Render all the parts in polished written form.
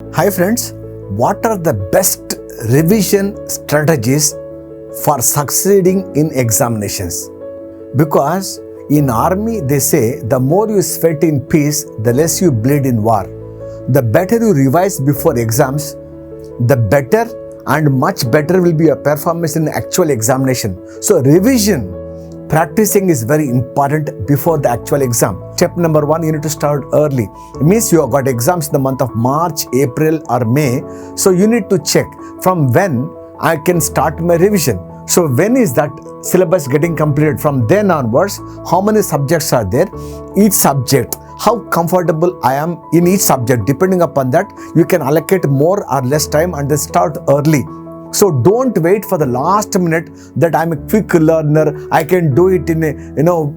Hi friends, what are the best revision strategies for succeeding in examinations? Because in army they say the more you sweat in peace, the less you bleed in war. The better you revise before exams, the better and much better will be your performance in actual examination. So revision, practicing is very important before the actual exam. Step number one, you need to start early. It means you have got exams in the month of March, April or May. So you need to check from when I can start my revision. So when is that syllabus getting completed? From then onwards, how many subjects are there? Each subject, how comfortable I am in each subject. Depending upon that, you can allocate more or less time and then start early. So don't wait for the last minute that I'm a quick learner, I can do it in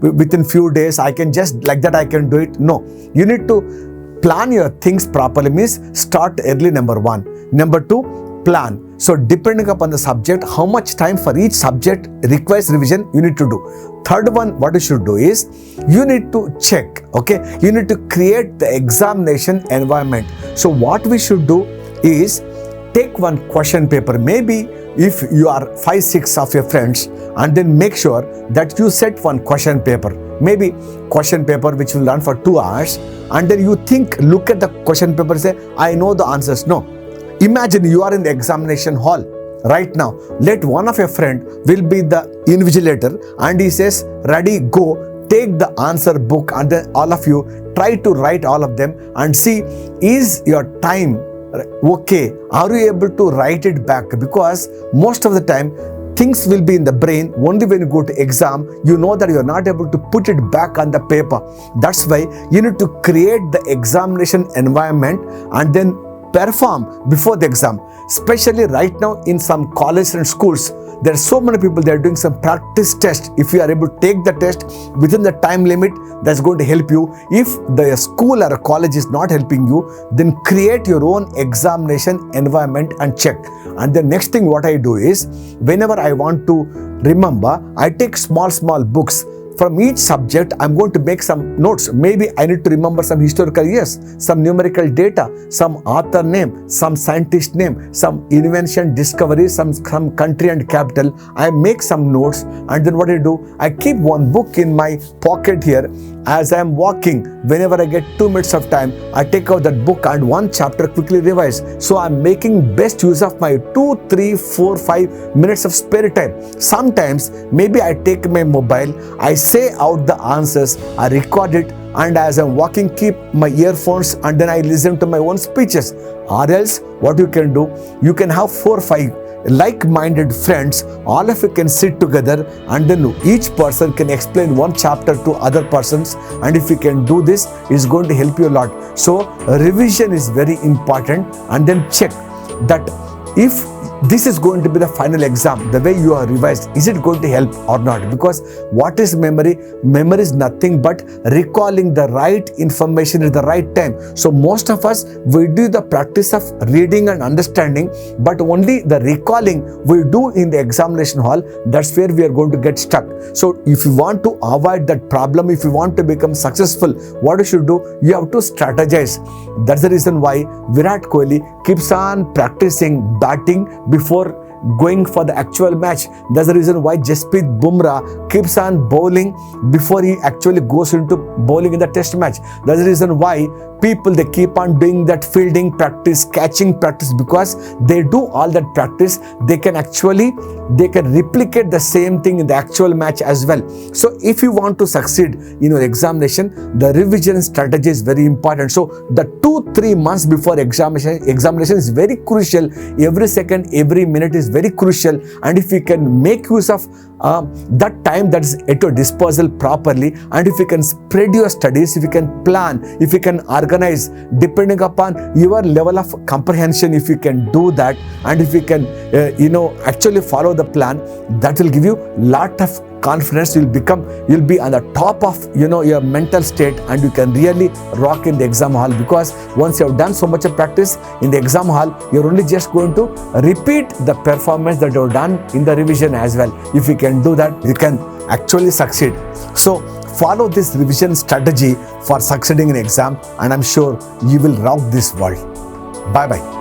within few days, I can just like that I can do it. No, you need to plan your things properly. Means start early, number one. Number two, plan. So depending upon the subject, how much time for each subject requires revision, you need to do. Third one, what you should do is, you need to check, okay? You need to create the examination environment. So what we should do is, take one question paper, maybe if you are 5-6 of your friends, and then make sure that you set one question paper, maybe question paper which will run for 2 hours, and then you look at the question paper, say, I know the answers. No. Imagine you are in the examination hall right now. Let one of your friend will be the invigilator and he says, ready, go, take the answer book, and then all of you try to write all of them and see, is your time okay? Are you able to write it back? Because most of the time things will be in the brain. Only when you go to exam, you know that you are not able to put it back on the paper. That's why you need to create the examination environment and then perform before the exam. Especially right now in some colleges and schools, there are so many people, they are doing some practice test. If you are able to take the test within the time limit, that's going to help you. If the school or a college is not helping you, then create your own examination environment and check. And the next thing what I do is, whenever I want to remember, I take small books. From each subject, I'm going to make some notes. Maybe I need to remember some historical years, some numerical data, some author name, some scientist name, some invention, discovery, some country and capital. I make some notes, and then what I do, I keep one book in my pocket here. As I'm walking, whenever I get 2 minutes of time, I take out that book and one chapter quickly revise. So I'm making best use of my 2, 3, 4, 5 minutes of spare time. Sometimes maybe I take my mobile, I say out the answers, I record it, and as I'm walking, keep my earphones and then I listen to my own speeches. Or else, what you can do, you can have 4 or 5 like-minded friends, all of you can sit together and then each person can explain one chapter to other persons, and if you can do this, it's going to help you a lot. So revision is very important, and then check that if this is going to be the final exam, the way you are revised, is it going to help or not? Because what is memory? Memory is nothing but recalling the right information at the right time. So most of us, we do the practice of reading and understanding, but only the recalling we do in the examination hall. That's where we are going to get stuck. So if you want to avoid that problem, if you want to become successful, what you should do, you have to strategize. That's the reason why Virat Kohli keeps on practicing batting before going for the actual match. That's the reason why Jasprit Bumrah keeps on bowling before he actually goes into bowling in the test match. That's the reason why people, they keep on doing that fielding practice, catching practice, because they do all that practice. They can replicate the same thing in the actual match as well. So if you want to succeed in your examination, the revision strategy is very important. So the 2-3 months before examination is very crucial. Every second, every minute is very crucial, and if you can make use of that time that is at your disposal properly, and if you can spread your studies, if you can plan, if you can organize, depending upon your level of comprehension, if you can do that, and if you can actually follow the plan, that will give you lot of confidence. You'll be on the top of your mental state, and you can really rock in the exam hall, because once you have done so much of practice in the exam hall, you're only just going to repeat the performance that you've done in the revision as well. If you can do that, you can actually succeed. So follow this revision strategy for succeeding in exam, and I'm sure you will rock this world. Bye bye.